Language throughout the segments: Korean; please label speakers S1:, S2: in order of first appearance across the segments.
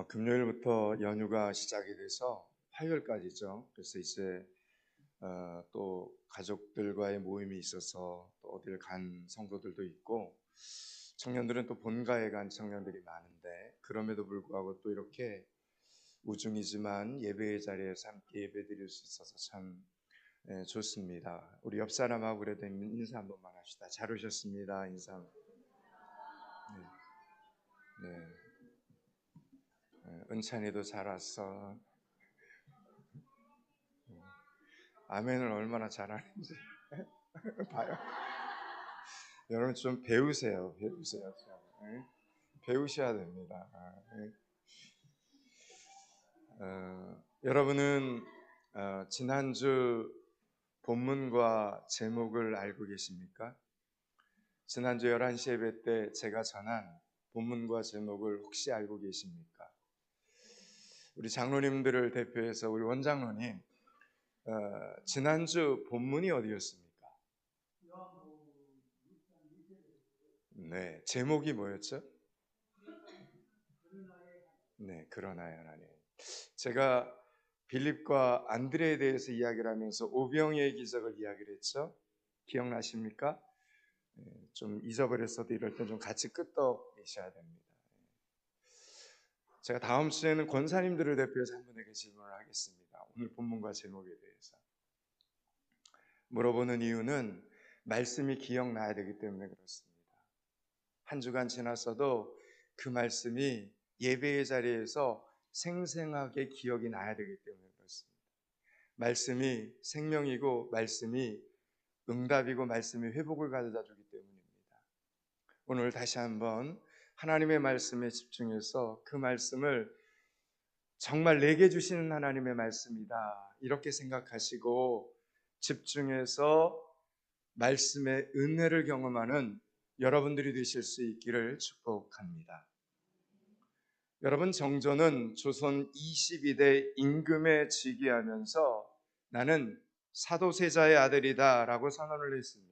S1: 금요일부터 연휴가 시작이 돼서 화요일까지죠. 그래서 이제 또 가족들과의 모임이 있어서 또 어딜 간 성도들도 있고 청년들은 또 본가에 간 청년들이 많은데 그럼에도 불구하고 또 이렇게 우중이지만 예배의 자리에서 함께 예배드릴 수 있어서 참 좋습니다. 우리 옆 사람하고 그래도 인사 한 번만 합시다. 잘 오셨습니다. 인사. 네. 네. 은찬이도 잘 왔어. 아멘을 얼마나 잘하는지 봐요. 여러분 좀 배우세요. 배우세요. 네? 배우셔야 됩니다. 네. 여러분은 지난주 본문과 제목을 알고 계십니까? 지난주 11시 예배 때 제가 전한 본문과 제목을 혹시 알고 계십니까? 우리 장로님들을 대표해서 우리 원장로님, 지난주 본문이 어디였습니까? 네, 제목이 뭐였죠? 네, 그러나요 하나님. 제가 빌립과 안드레에 대해서 이야기를 하면서 오병이의 기적을 이야기를 했죠. 기억나십니까? 좀 잊어버렸어도 이럴 때 좀 같이 끄떡 계셔야 됩니다. 제가 다음 주에는 권사님들을 대표해서 한 분에게 질문을 하겠습니다. 오늘 본문과 제목에 대해서 물어보는 이유는 말씀이 기억나야 되기 때문에 그렇습니다. 한 주간 지났어도 그 말씀이 예배의 자리에서 생생하게 기억이 나야 되기 때문에 그렇습니다. 말씀이 생명이고 말씀이 응답이고 말씀이 회복을 가져다 주기 때문입니다. 오늘 다시 한번 하나님의 말씀에 집중해서 그 말씀을 정말 내게 주시는 하나님의 말씀이다 이렇게 생각하시고 집중해서 말씀의 은혜를 경험하는 여러분들이 되실 수 있기를 축복합니다. 여러분, 정조는 조선 22대 임금에 즉위하면서 나는 사도세자의 아들이다 라고 선언을 했습니다.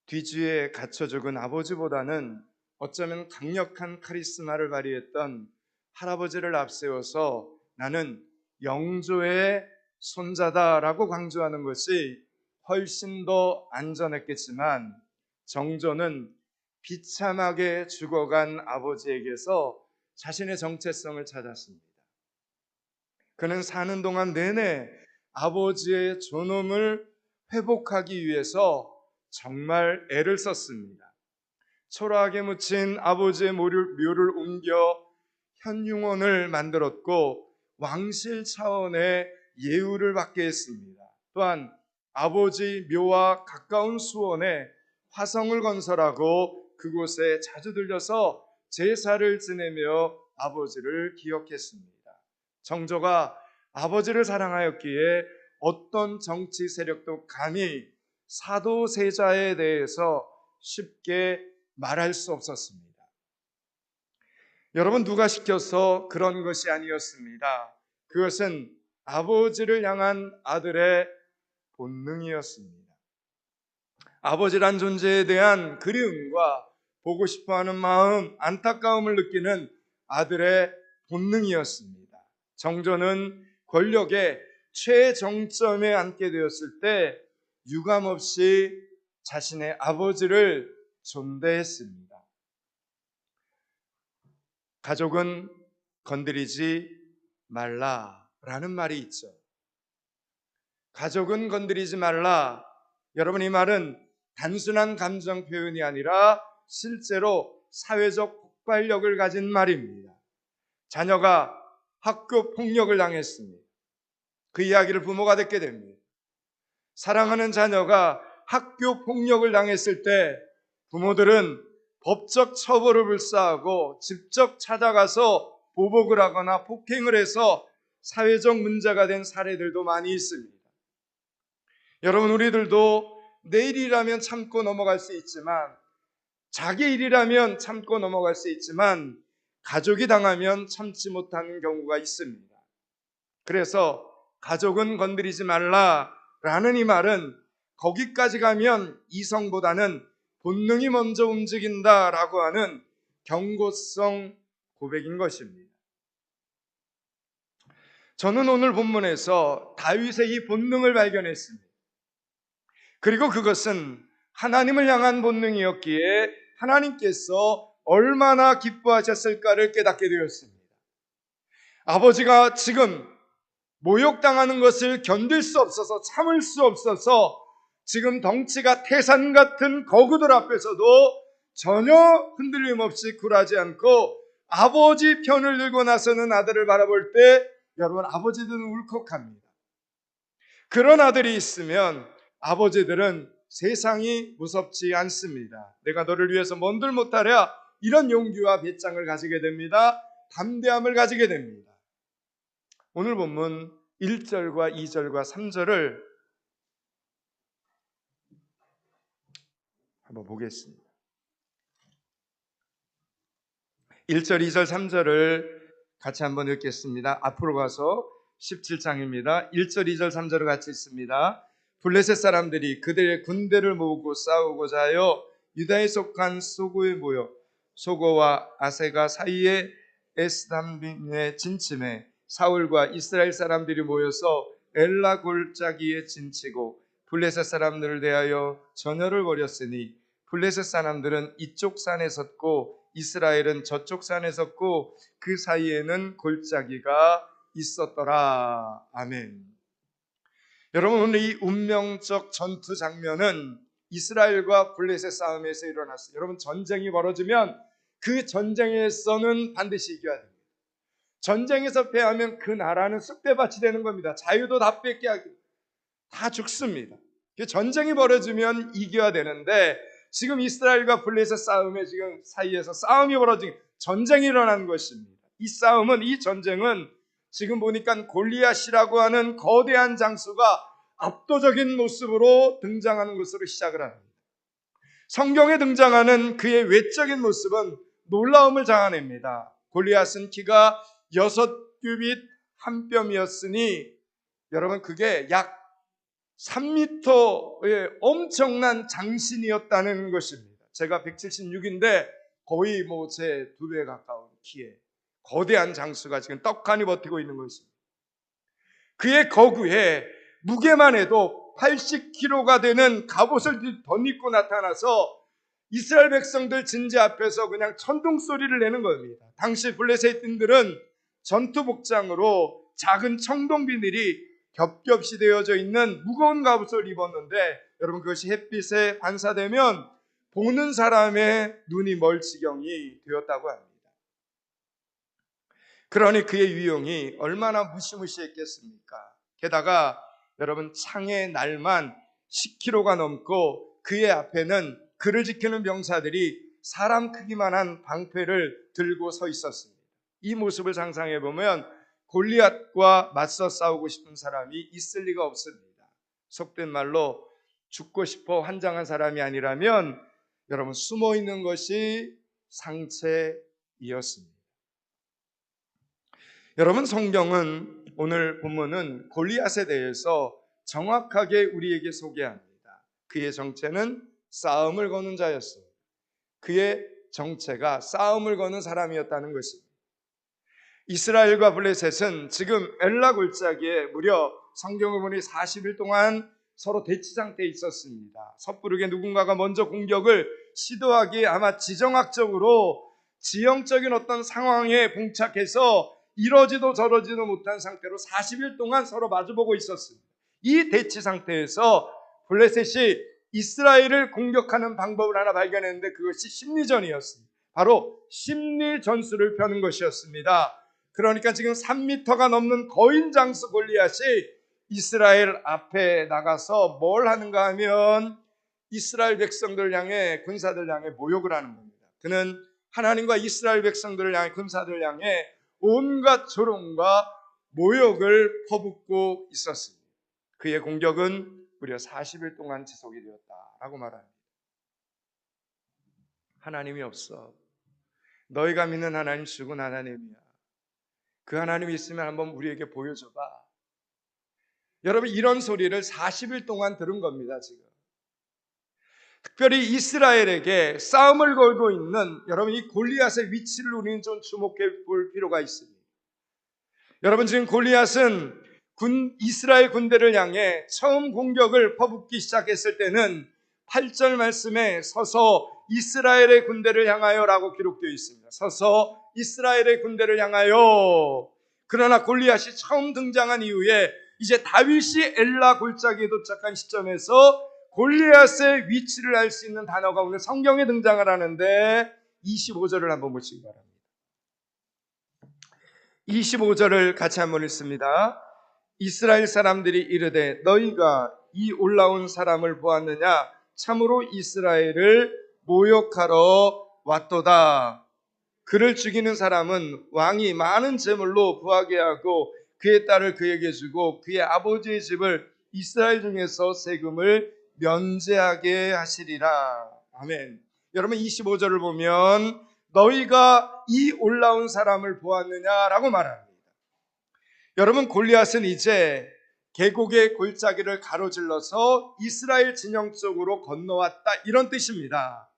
S1: 뒤주에 갇혀 죽은 아버지보다는 어쩌면 강력한 카리스마를 발휘했던 할아버지를 앞세워서 나는 영조의 손자다라고 강조하는 것이 훨씬 더 안전했겠지만 정조는 비참하게 죽어간 아버지에게서 자신의 정체성을 찾았습니다. 그는 사는 동안 내내 아버지의 존엄을 회복하기 위해서 정말 애를 썼습니다. 초라하게 묻힌 아버지의 묘를 옮겨 현흉원을 만들었고 왕실 차원의 예우를 받게 했습니다. 또한 아버지 묘와 가까운 수원에 화성을 건설하고 그곳에 자주 들려서 제사를 지내며 아버지를 기억했습니다. 정조가 아버지를 사랑하였기에 어떤 정치 세력도 감히 사도세자에 대해서 쉽게 말할 수 없었습니다. 여러분, 누가 시켜서 그런 것이 아니었습니다. 그것은 아버지를 향한 아들의 본능이었습니다. 아버지란 존재에 대한 그리움과 보고 싶어하는 마음, 안타까움을 느끼는 아들의 본능이었습니다. 정조는 권력의 최정점에 앉게 되었을 때 유감없이 자신의 아버지를 존대했습니다. 가족은 건드리지 말라라는 말이 있죠. 가족은 건드리지 말라. 여러분, 이 말은 단순한 감정 표현이 아니라 실제로 사회적 폭발력을 가진 말입니다. 자녀가 학교 폭력을 당했습니다. 그 이야기를 부모가 듣게 됩니다. 사랑하는 자녀가 학교 폭력을 당했을 때 부모들은 법적 처벌을 불사하고 직접 찾아가서 보복을 하거나 폭행을 해서 사회적 문제가 된 사례들도 많이 있습니다. 여러분, 우리들도 내 일이라면 참고 넘어갈 수 있지만, 자기 일이라면 참고 넘어갈 수 있지만 가족이 당하면 참지 못하는 경우가 있습니다. 그래서 가족은 건드리지 말라라는 이 말은 거기까지 가면 이성보다는 본능이 먼저 움직인다라고 하는 경고성 고백인 것입니다. 저는 오늘 본문에서 다윗의 이 본능을 발견했습니다. 그리고 그것은 하나님을 향한 본능이었기에 하나님께서 얼마나 기뻐하셨을까를 깨닫게 되었습니다. 아버지가 지금 모욕당하는 것을 견딜 수 없어서, 참을 수 없어서 지금 덩치가 태산 같은 거구들 앞에서도 전혀 흔들림 없이 굴하지 않고 아버지 편을 들고 나서는 아들을 바라볼 때 여러분, 아버지들은 울컥합니다. 그런 아들이 있으면 아버지들은 세상이 무섭지 않습니다. 내가 너를 위해서 뭔들 못하랴, 이런 용기와 배짱을 가지게 됩니다. 담대함을 가지게 됩니다. 오늘 본문 1절과 2절과 3절을 한번 보겠습니다. 1절, 2절, 3절을 같이 한번 읽겠습니다. 앞으로 가서 17장입니다. 1절, 2절, 3절을 같이 읽습니다. 블레셋 사람들이 그들의 군대를 모으고 싸우고자 하여 유다에 속한 소고에 모여 소고와 아세가 사이에 에스담빈에 진침해 사울과 이스라엘 사람들이 모여서 엘라 골짜기에 진치고 블레셋 사람들을 대하여 전열을 벌였으니 블레셋 사람들은 이쪽 산에 섰고 이스라엘은 저쪽 산에 섰고 그 사이에는 골짜기가 있었더라. 아멘. 여러분, 오늘 이 운명적 전투 장면은 이스라엘과 블레셋 싸움에서 일어났어요. 여러분, 전쟁이 벌어지면 그 전쟁에서는 반드시 이겨야 됩니다. 전쟁에서 패하면 그 나라는 쑥대밭이 되는 겁니다. 자유도 다 뺏게 하고 다 죽습니다. 전쟁이 벌어지면 이겨야 되는데 지금 이스라엘과 블레셋 싸움에 지금 사이에서 싸움이 벌어진 전쟁이 일어난 것입니다. 이 싸움은, 이 전쟁은 지금 보니까 골리앗이라고 하는 거대한 장수가 압도적인 모습으로 등장하는 것으로 시작을 합니다. 성경에 등장하는 그의 외적인 모습은 놀라움을 자아냅니다. 골리앗은 키가 6규빗 한 뼘이었으니 여러분, 그게 약 3m의 엄청난 장신이었다는 것입니다. 제가 176인데 거의 제 2배 가까운 키에 거대한 장수가 지금 떡하니 버티고 있는 것입니다. 그의 거구에 무게만 해도 80kg가 되는 갑옷을 덧입고 나타나서 이스라엘 백성들 진지 앞에서 그냥 천둥 소리를 내는 겁니다. 당시 블레셋인들은 전투 복장으로 작은 청동 비늘이 겹겹이 되어져 있는 무거운 갑옷을 입었는데 여러분, 그것이 햇빛에 반사되면 보는 사람의 눈이 멀 지경이 되었다고 합니다. 그러니 그의 위용이 얼마나 무시무시했겠습니까? 게다가 여러분, 창의 날만 10kg가 넘고 그의 앞에는 그를 지키는 병사들이 사람 크기만한 방패를 들고 서 있었습니다. 이 모습을 상상해 보면 골리앗과 맞서 싸우고 싶은 사람이 있을 리가 없습니다. 속된 말로 죽고 싶어 환장한 사람이 아니라면 여러분, 숨어 있는 것이 상체이었습니다. 여러분, 성경은, 오늘 본문은 골리앗에 대해서 정확하게 우리에게 소개합니다. 그의 정체는 싸움을 거는 자였습니다. 그의 정체가 싸움을 거는 사람이었다는 것입니다. 이스라엘과 블레셋은 지금 엘라 골짜기에 무려 성경을 보니 40일 동안 서로 대치 상태에 있었습니다. 섣부르게 누군가가 먼저 공격을 시도하기에 아마 지정학적으로 지형적인 어떤 상황에 봉착해서 이러지도 저러지도 못한 상태로 40일 동안 서로 마주보고 있었습니다. 이 대치 상태에서 블레셋이 이스라엘을 공격하는 방법을 하나 발견했는데 그것이 심리전이었습니다. 바로 심리 전술을 펴는 것이었습니다. 그러니까 지금 3m가 넘는 거인 장수 골리앗이 이스라엘 앞에 나가서 뭘 하는가 하면 이스라엘 백성들을 향해, 군사들을 향해 모욕을 하는 겁니다. 그는 하나님과 이스라엘 백성들을 향해, 군사들을 향해 온갖 조롱과 모욕을 퍼붓고 있었습니다. 그의 공격은 무려 40일 동안 지속이 되었다라고 말합니다. 하나님이 없어. 너희가 믿는 하나님 죽은 하나님이야. 그 하나님이 있으면 한번 우리에게 보여줘봐. 여러분, 이런 소리를 40일 동안 들은 겁니다. 지금 특별히 이스라엘에게 싸움을 걸고 있는 여러분 이 골리앗의 위치를 우리는 좀 주목해 볼 필요가 있습니다. 여러분 지금 골리앗은 이스라엘 군대를 향해 처음 공격을 퍼붓기 시작했을 때는 8절 말씀에 서서 이스라엘의 군대를 향하여라고 기록되어 있습니다. 서서 이스라엘의 군대를 향하여. 그러나 골리앗이 처음 등장한 이후에 이제 다윗이 엘라 골짜기에 도착한 시점에서 골리앗의 위치를 알 수 있는 단어가 오늘 성경에 등장을 하는데 25절을 한번 보시기 바랍니다. 25절을 같이 한번 읽습니다. 이스라엘 사람들이 이르되 너희가 이 올라온 사람을 보았느냐? 참으로 이스라엘을 모욕하러 왔도다. 그를 죽이는 사람은 왕이 많은 재물로 부하게 하고 그의 딸을 그에게 주고 그의 아버지의 집을 이스라엘 중에서 세금을 면제하게 하시리라. 아멘. 여러분 25절을 보면 너희가 이 올라온 사람을 보았느냐라고 말합니다. 여러분 골리앗은 이제 계곡의 골짜기를 가로질러서 이스라엘 진영 쪽으로 건너왔다 이런 뜻입니다.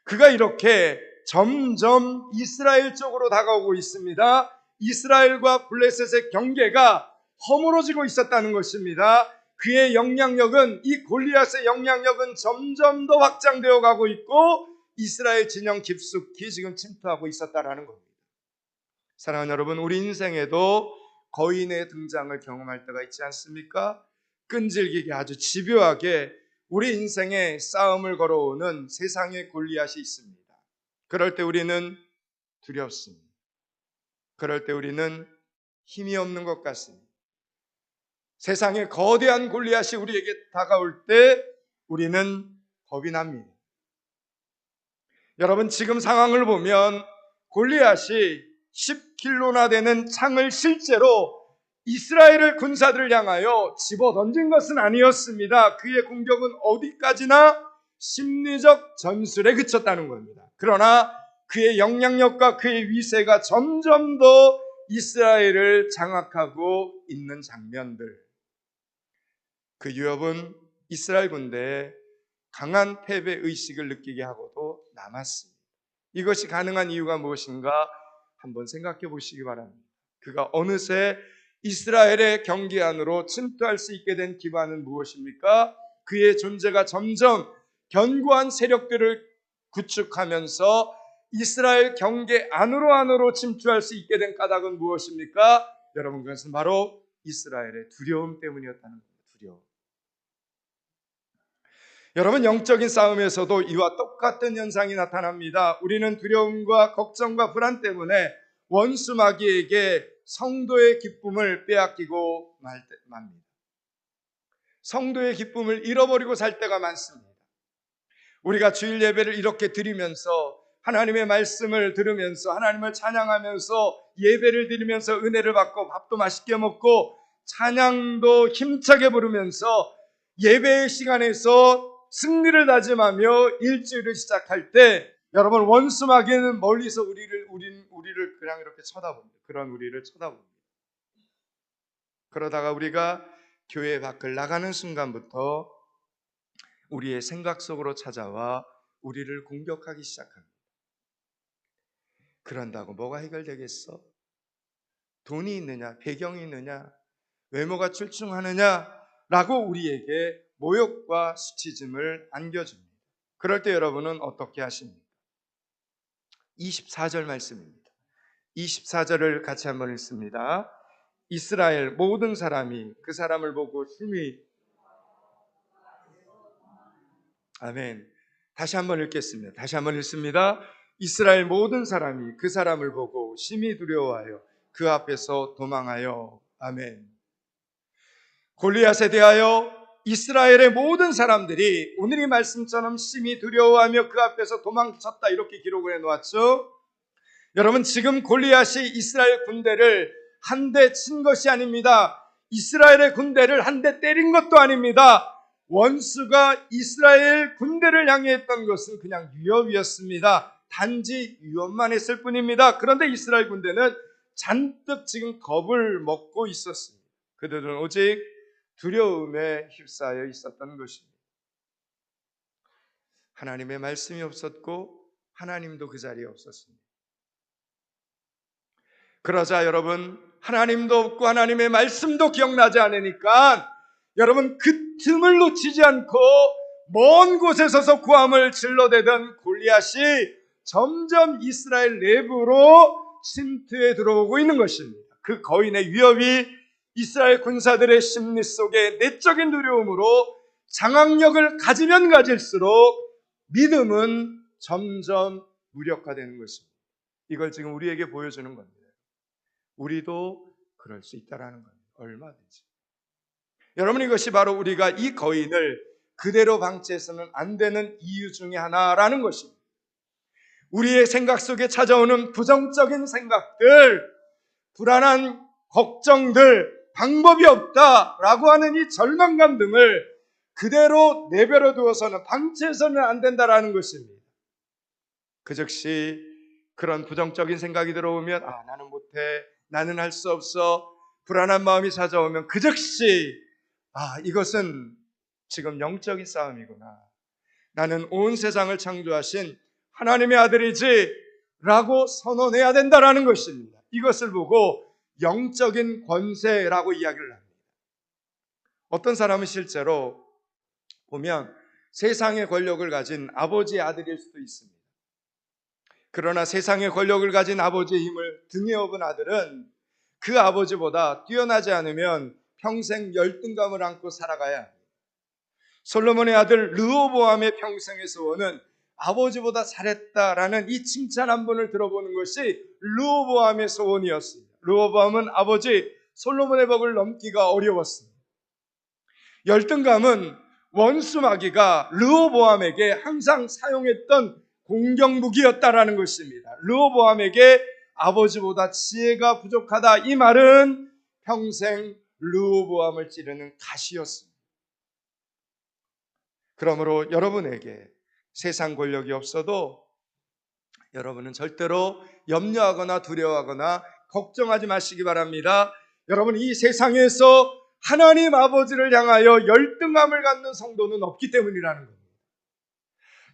S1: 그가 이렇게 점점 이스라엘 쪽으로 다가오고 있습니다. 이스라엘과 블레셋의 경계가 허물어지고 있었다는 것입니다. 그의 영향력은 이 골리앗의 영향력은 점점 더 확장되어 가고 있고 이스라엘 진영 깊숙이 지금 침투하고 있었다라는 겁니다. 사랑하는 여러분, 우리 인생에도 거인의 등장을 경험할 때가 있지 않습니까? 끈질기게 아주 집요하게 우리 인생에 싸움을 걸어오는 세상의 골리앗이 있습니다. 그럴 때 우리는 두렵습니다. 그럴 때 우리는 힘이 없는 것 같습니다. 세상의 거대한 골리앗이 우리에게 다가올 때 우리는 겁이 납니다. 여러분 지금 상황을 보면 골리앗이 10킬로나 되는 창을 실제로 이스라엘 군사들을 향하여 집어 던진 것은 아니었습니다. 그의 공격은 어디까지나 심리적 전술에 그쳤다는 겁니다. 그러나 그의 영향력과 그의 위세가 점점 더 이스라엘을 장악하고 있는 장면들, 그 유업은 이스라엘 군대에 강한 패배 의식을 느끼게 하고도 남았습니다. 이것이 가능한 이유가 무엇인가 한번 생각해 보시기 바랍니다. 그가 어느새 이스라엘의 경계 안으로 침투할 수 있게 된 기반은 무엇입니까? 그의 존재가 점점 견고한 세력들을 구축하면서 이스라엘 경계 안으로 침투할 수 있게 된 까닭은 무엇입니까? 여러분 그것은 바로 이스라엘의 두려움 때문이었다는 겁니다. 두려움. 여러분 영적인 싸움에서도 이와 똑같은 현상이 나타납니다. 우리는 두려움과 걱정과 불안 때문에 원수 마귀에게 성도의 기쁨을 빼앗기고 맙니다. 성도의 기쁨을 잃어버리고 살 때가 많습니다. 우리가 주일 예배를 이렇게 드리면서 하나님의 말씀을 들으면서 하나님을 찬양하면서 예배를 드리면서 은혜를 받고 밥도 맛있게 먹고 찬양도 힘차게 부르면서 예배의 시간에서 승리를 다짐하며 일주일을 시작할 때 여러분 원수 마귀는 멀리서 우리를 그냥 이렇게 쳐다봅니다. 그런 우리를 쳐다봅니다. 그러다가 우리가 교회 밖을 나가는 순간부터 우리의 생각 속으로 찾아와 우리를 공격하기 시작합니다. 그런다고 뭐가 해결되겠어? 돈이 있느냐? 배경이 있느냐? 외모가 출중하느냐라고 우리에게 모욕과 수치심을 안겨줍니다. 그럴 때 여러분은 어떻게 하십니까? 24절 말씀입니다. 24절을 같이 한번 읽습니다. 이스라엘 모든 사람이 그 사람을 보고 심히 아멘. 다시 한번 읽겠습니다. 다시 한번 읽습니다. 이스라엘 모든 사람이 그 사람을 보고 심히 두려워하여 그 앞에서 도망하여 아멘. 골리앗에 대하여 이스라엘의 모든 사람들이 오늘 이 말씀처럼 심히 두려워하며 그 앞에서 도망쳤다 이렇게 기록을 해놓았죠. 여러분 지금 골리앗이 이스라엘 군대를 한 대 친 것이 아닙니다. 이스라엘의 군대를 한 대 때린 것도 아닙니다. 원수가 이스라엘 군대를 향해 했던 것은 그냥 위협이었습니다. 단지 위협만 했을 뿐입니다. 그런데 이스라엘 군대는 잔뜩 지금 겁을 먹고 있었습니다. 그들은 오직 두려움에 휩싸여 있었던 것입니다. 하나님의 말씀이 없었고 하나님도 그 자리에 없었습니다. 그러자 여러분, 하나님도 없고 하나님의 말씀도 기억나지 않으니까 여러분, 그 틈을 놓치지 않고 먼 곳에 서서 구함을 질러대던 골리앗이 점점 이스라엘 내부로 침투해 들어오고 있는 것입니다. 그 거인의 위협이 이스라엘 군사들의 심리 속에 내적인 두려움으로 장악력을 가지면 가질수록 믿음은 점점 무력화되는 것입니다. 이걸 지금 우리에게 보여주는 겁니다. 우리도 그럴 수 있다라는 겁니다. 얼마든지. 여러분, 이것이 바로 우리가 이 거인을 그대로 방치해서는 안 되는 이유 중에 하나라는 것입니다. 우리의 생각 속에 찾아오는 부정적인 생각들, 불안한 걱정들, 방법이 없다라고 하는 이 절망감 등을 그대로 내버려 두어서는, 방치해서는 안 된다라는 것입니다. 그 즉시 그런 부정적인 생각이 들어오면 나는 못해, 나는 할 수 없어, 불안한 마음이 찾아오면 그 즉시 이것은 지금 영적인 싸움이구나, 나는 온 세상을 창조하신 하나님의 아들이지 라고 선언해야 된다라는 것입니다. 이것을 보고 영적인 권세라고 이야기를 합니다. 어떤 사람은 실제로 보면 세상의 권력을 가진 아버지의 아들일 수도 있습니다. 그러나 세상의 권력을 가진 아버지의 힘을 등에 업은 아들은 그 아버지보다 뛰어나지 않으면 평생 열등감을 안고 살아가야 합니다. 솔로몬의 아들 르호보암의 평생의 소원은 아버지보다 잘했다라는 이 칭찬 한 번을 들어보는 것이 르호보암의 소원이었습니다. 르호보암은 아버지 솔로몬의 법을 넘기가 어려웠습니다. 열등감은 원수 마귀가 르호보암에게 항상 사용했던 공격무기였다라는 것입니다. 르호보암에게 아버지보다 지혜가 부족하다, 이 말은 평생 르호보암을 찌르는 가시였습니다. 그러므로 여러분에게 세상 권력이 없어도 여러분은 절대로 염려하거나 두려워하거나 걱정하지 마시기 바랍니다. 여러분, 이 세상에서 하나님 아버지를 향하여 열등감을 갖는 성도는 없기 때문이라는 겁니다.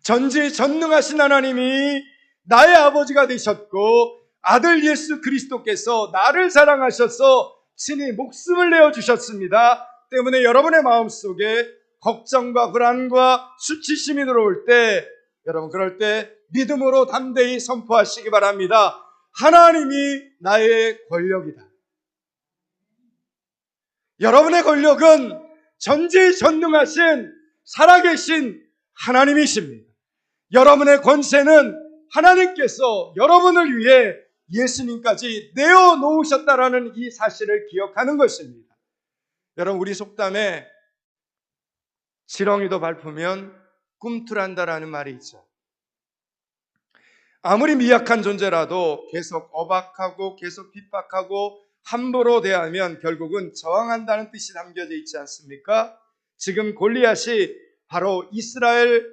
S1: 전지전능하신 하나님이 나의 아버지가 되셨고 아들 예수 그리스도께서 나를 사랑하셔서 친히 목숨을 내어주셨습니다. 때문에 여러분의 마음속에 걱정과 불안과 수치심이 들어올 때, 여러분 그럴 때 믿음으로 담대히 선포하시기 바랍니다. 하나님이 나의 권력이다. 여러분의 권력은 전지전능하신 살아계신 하나님이십니다. 여러분의 권세는 하나님께서 여러분을 위해 예수님까지 내어놓으셨다라는 이 사실을 기억하는 것입니다. 여러분, 우리 속담에 지렁이도 밟으면 꿈틀한다라는 말이 있죠. 아무리 미약한 존재라도 계속 억압하고 계속 핍박하고 함부로 대하면 결국은 저항한다는 뜻이 담겨져 있지 않습니까? 지금 골리앗이 바로 이스라엘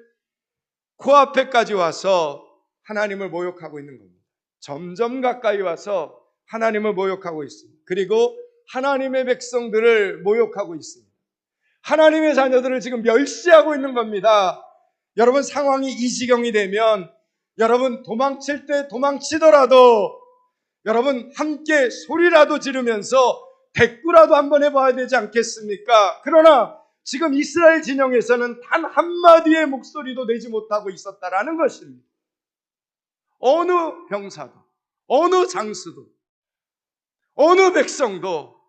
S1: 코앞에까지 와서 하나님을 모욕하고 있는 겁니다. 점점 가까이 와서 하나님을 모욕하고 있습니다. 그리고 하나님의 백성들을 모욕하고 있습니다. 하나님의 자녀들을 지금 멸시하고 있는 겁니다. 여러분, 상황이 이 지경이 되면 여러분 도망칠 때 도망치더라도 여러분 함께 소리라도 지르면서 대꾸라도 한번 해봐야 되지 않겠습니까? 그러나 지금 이스라엘 진영에서는 단 한마디의 목소리도 내지 못하고 있었다라는 것입니다. 어느 병사도, 어느 장수도, 어느 백성도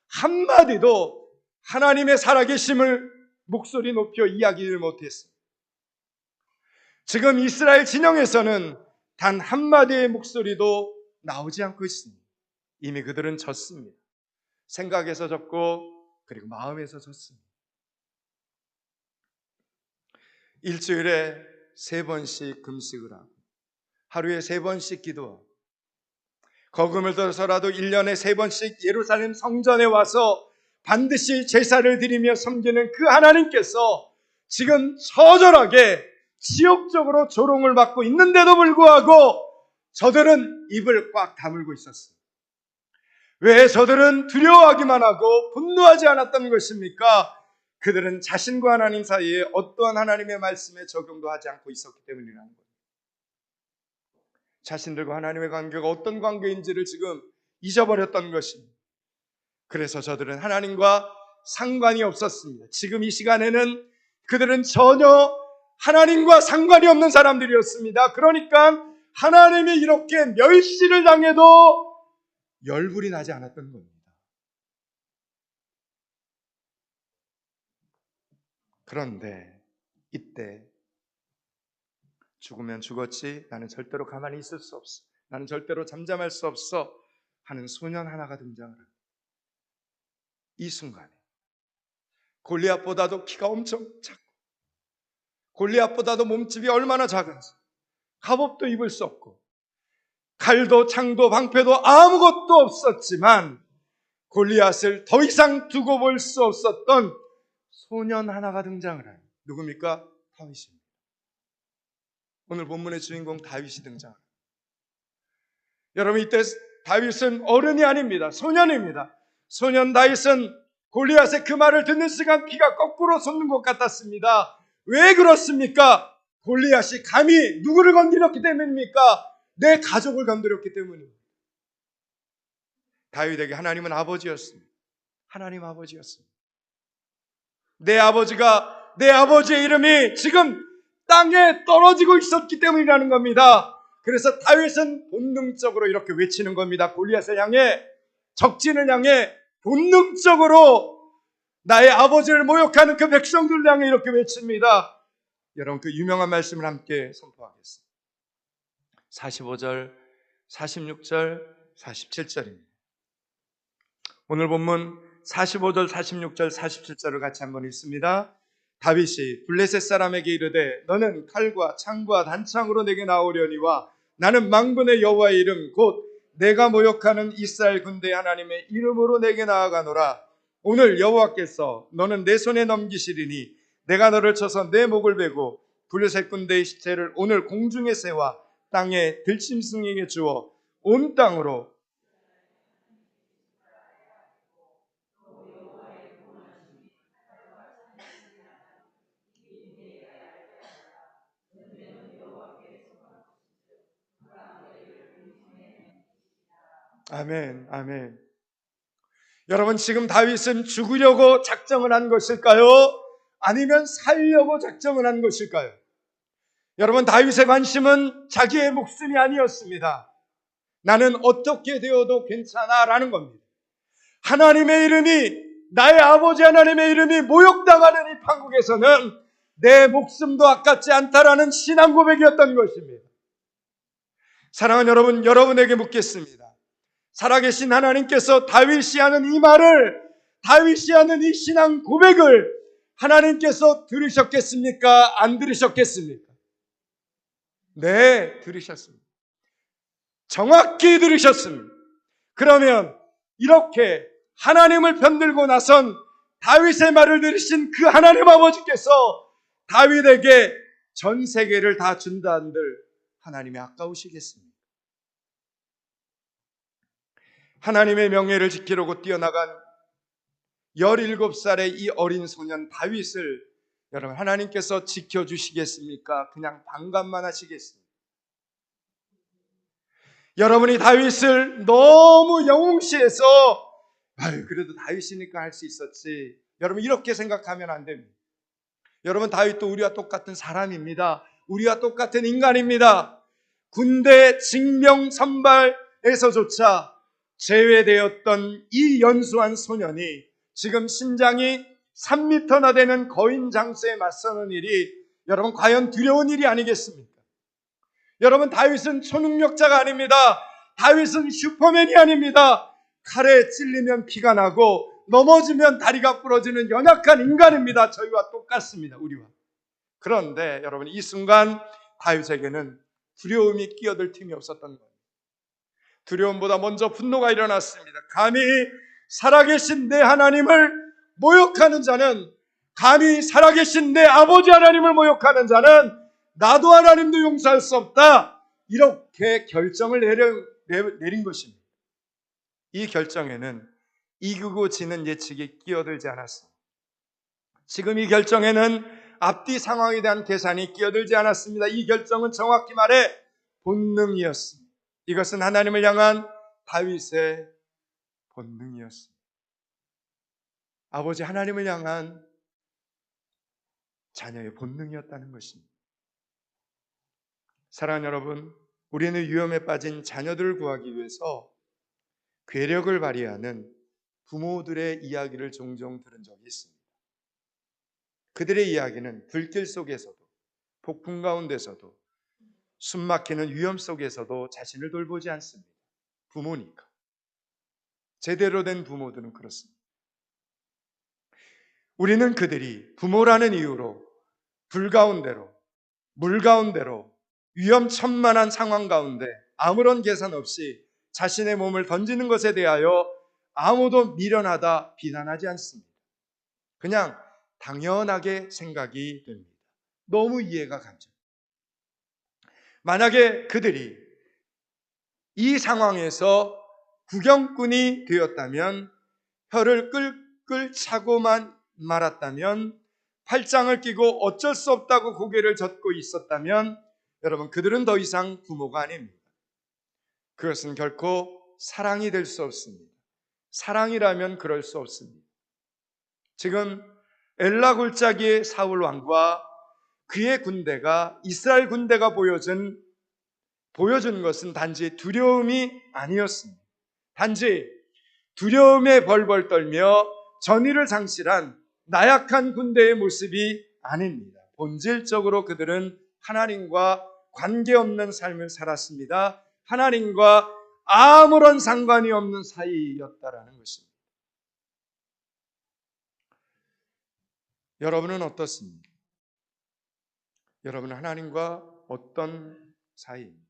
S1: 한마디도 하나님의 살아계심을 목소리 높여 이야기를 못했습니다. 지금 이스라엘 진영에서는 단 한마디의 목소리도 나오지 않고 있습니다. 이미 그들은 졌습니다. 생각에서 졌고 그리고 마음에서 졌습니다. 일주일에 3번씩 금식을 하고 하루에 3번씩 기도하고 거금을 들어서라도 1년에 3번씩 예루살렘 성전에 와서 반드시 제사를 드리며 섬기는 그 하나님께서 지금 처절하게 지역적으로 조롱을 받고 있는데도 불구하고 저들은 입을 꽉 다물고 있었습니다. 왜 저들은 두려워하기만 하고 분노하지 않았던 것입니까? 그들은 자신과 하나님 사이에 어떠한 하나님의 말씀에 적용도 하지 않고 있었기 때문이라는 거예요. 자신들과 하나님의 관계가 어떤 관계인지를 지금 잊어버렸던 것입니다. 그래서 저들은 하나님과 상관이 없었습니다. 지금 이 시간에는 그들은 전혀 하나님과 상관이 없는 사람들이었습니다. 그러니까 하나님이 이렇게 멸시를 당해도 열불이 나지 않았던 겁니다. 그런데 이때 죽으면 죽었지, 나는 절대로 가만히 있을 수 없어, 나는 절대로 잠잠할 수 없어 하는 소년 하나가 등장을 합니다. 이 순간에 골리앗보다도 키가 엄청 작고 골리앗보다도 몸집이 얼마나 작은지 갑옷도 입을 수 없고 칼도 창도 방패도 아무것도 없었지만 골리앗을 더 이상 두고 볼 수 없었던 소년 하나가 등장을 해요. 누굽니까? 다윗입니다. 오늘 본문의 주인공 다윗이 등장합니다. 여러분, 이때 다윗은 어른이 아닙니다. 소년입니다. 소년 다윗은 골리앗의 그 말을 듣는 순간 피가 거꾸로 솟는 것 같았습니다. 왜 그렇습니까? 골리앗이 감히 누구를 건드렸기 때문입니까? 내 가족을 건드렸기 때문입니다. 다윗에게 하나님은 아버지였습니다. 하나님 아버지였습니다. 내 아버지의 이름이 지금 땅에 떨어지고 있었기 때문이라는 겁니다. 그래서 다윗은 본능적으로 이렇게 외치는 겁니다. 골리앗을 향해, 적진을 향해 본능적으로 나의 아버지를 모욕하는 그 백성들을 향해 이렇게 외칩니다. 여러분, 그 유명한 말씀을 함께 선포하겠습니다. 45절, 46절, 47절입니다. 오늘 본문 45절, 46절, 47절을 같이 한번 읽습니다. 다윗이 블레셋 사람에게 이르되 너는 칼과 창과 단창으로 내게 나오려니와 나는 만군의 여호와의 이름 곧 내가 모욕하는 이스라엘 군대 하나님의 이름으로 내게 나아가노라. 오늘 여호와께서 너는 내 손에 넘기시리니 내가 너를 쳐서 내 목을 베고 블레셋 군대의 시체를 오늘 공중에 세워 땅에 들짐승에게 주어 온 땅으로 아멘, 아멘. 여러분, 지금 다윗은 죽으려고 작정을 한 것일까요? 아니면 살려고 작정을 한 것일까요? 여러분, 다윗의 관심은 자기의 목숨이 아니었습니다. 나는 어떻게 되어도 괜찮아 라는 겁니다. 하나님의 이름이, 나의 아버지 하나님의 이름이 모욕당하는 이 판국에서는 내 목숨도 아깝지 않다라는 신앙 고백이었던 것입니다. 사랑하는 여러분, 여러분에게 묻겠습니다. 살아계신 하나님께서 다윗이 하는 이 말을, 다윗이 하는 이 신앙 고백을 하나님께서 들으셨겠습니까? 안 들으셨겠습니까? 네, 들으셨습니다. 정확히 들으셨습니다. 그러면 이렇게 하나님을 편들고 나선 다윗의 말을 들으신 그 하나님 아버지께서 다윗에게 전 세계를 다 준다 한들 하나님이 아까우시겠습니까? 하나님의 명예를 지키려고 뛰어나간 17살의 이 어린 소년 다윗을 여러분, 하나님께서 지켜주시겠습니까? 그냥 방관만 하시겠습니까? 여러분이 다윗을 너무 영웅시해서 그래도 다윗이니까 할 수 있었지, 여러분 이렇게 생각하면 안 됩니다. 여러분, 다윗도 우리와 똑같은 사람입니다. 우리와 똑같은 인간입니다. 군대 징명 선발에서조차 제외되었던 이 연수한 소년이 지금 신장이 3m나 되는 거인 장수에 맞서는 일이 여러분 과연 두려운 일이 아니겠습니까? 여러분, 다윗은 초능력자가 아닙니다. 다윗은 슈퍼맨이 아닙니다. 칼에 찔리면 피가 나고 넘어지면 다리가 부러지는 연약한 인간입니다. 저희와 똑같습니다. 우리와. 그런데 여러분, 이 순간 다윗에게는 두려움이 끼어들 틈이 없었던 거예요. 두려움보다 먼저 분노가 일어났습니다. 감히 살아계신 내 하나님을 모욕하는 자는, 감히 살아계신 내 아버지 하나님을 모욕하는 자는 나도 하나님도 용서할 수 없다, 이렇게 결정을 내린 것입니다. 이 결정에는 이기고 지는 예측이 끼어들지 않았습니다. 지금 이 결정에는 앞뒤 상황에 대한 계산이 끼어들지 않았습니다. 이 결정은 정확히 말해 본능이었습니다. 이것은 하나님을 향한 다윗의 본능이었습니다. 아버지 하나님을 향한 자녀의 본능이었다는 것입니다. 사랑하는 여러분, 우리는 위험에 빠진 자녀들을 구하기 위해서 괴력을 발휘하는 부모들의 이야기를 종종 들은 적이 있습니다. 그들의 이야기는 불길 속에서도, 폭풍 가운데서도, 숨막히는 위험 속에서도 자신을 돌보지 않습니다. 부모니까. 제대로 된 부모들은 그렇습니다. 우리는 그들이 부모라는 이유로 불 가운데로, 물 가운데로, 위험천만한 상황 가운데 아무런 계산 없이 자신의 몸을 던지는 것에 대하여 아무도 미련하다 비난하지 않습니다. 그냥 당연하게 생각이 됩니다. 너무 이해가 가죠. 만약에 그들이 이 상황에서 구경꾼이 되었다면, 혀를 끌끌 차고만 말았다면, 팔짱을 끼고 어쩔 수 없다고 고개를 젓고 있었다면, 여러분, 그들은 더 이상 부모가 아닙니다. 그것은 결코 사랑이 될 수 없습니다. 사랑이라면 그럴 수 없습니다. 지금 엘라 골짜기의 사울 왕과 그의 군대가, 이스라엘 군대가 보여준 것은 단지 두려움이 아니었습니다. 단지 두려움에 벌벌 떨며 전의를 상실한 나약한 군대의 모습이 아닙니다. 본질적으로 그들은 하나님과 관계없는 삶을 살았습니다. 하나님과 아무런 상관이 없는 사이였다라는 것입니다. 여러분은 어떻습니까? 여러분은 하나님과 어떤 사이입니까?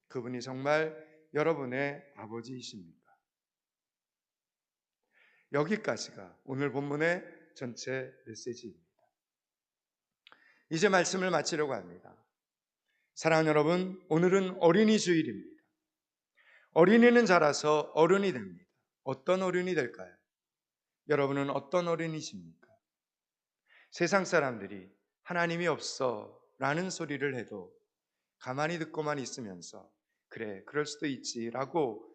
S1: 그분이 정말 여러분의 아버지이십니까? 여기까지가 오늘 본문의 전체 메시지입니다. 이제 말씀을 마치려고 합니다. 사랑하는 여러분, 오늘은 어린이 주일입니다. 어린이는 자라서 어른이 됩니다. 어떤 어른이 될까요? 여러분은 어떤 어른이십니까? 세상 사람들이 하나님이 없어 라는 소리를 해도 가만히 듣고만 있으면서 그래, 그럴 수도 있지 라고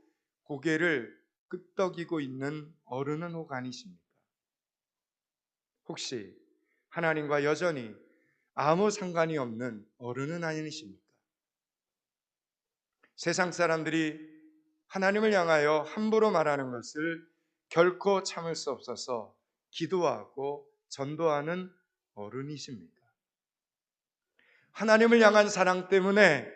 S1: 고개를 끄덕이고 있는 어른은 혹 아니십니까? 혹시 하나님과 여전히 아무 상관이 없는 어른은 아니십니까? 세상 사람들이 하나님을 향하여 함부로 말하는 것을 결코 참을 수 없어서 기도하고 전도하는 어른이십니까? 하나님을 향한 사랑 때문에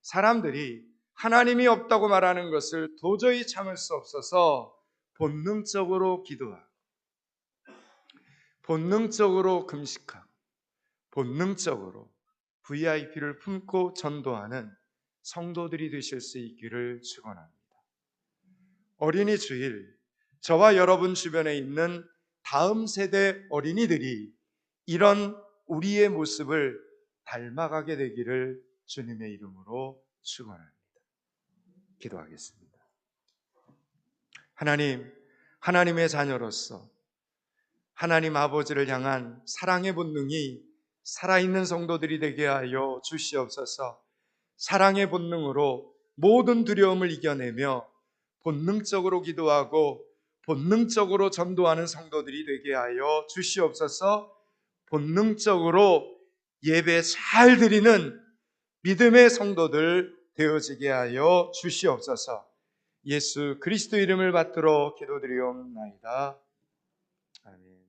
S1: 사람들이 하나님이 없다고 말하는 것을 도저히 참을 수 없어서 본능적으로 기도하고, 본능적으로 금식하고, 본능적으로 VIP를 품고 전도하는 성도들이 되실 수 있기를 축원합니다. 어린이 주일, 저와 여러분 주변에 있는 다음 세대 어린이들이 이런 우리의 모습을 닮아가게 되기를 주님의 이름으로 축원합니다. 기도하겠습니다. 하나님, 하나님의 자녀로서 하나님 아버지를 향한 사랑의 본능이 살아있는 성도들이 되게 하여 주시옵소서. 사랑의 본능으로 모든 두려움을 이겨내며 본능적으로 기도하고 본능적으로 전도하는 성도들이 되게 하여 주시옵소서. 본능적으로 예배 잘 드리는 믿음의 성도들 되어지게 하여 주시옵소서. 예수 그리스도 이름을 받들어 기도드리옵나이다. 아멘.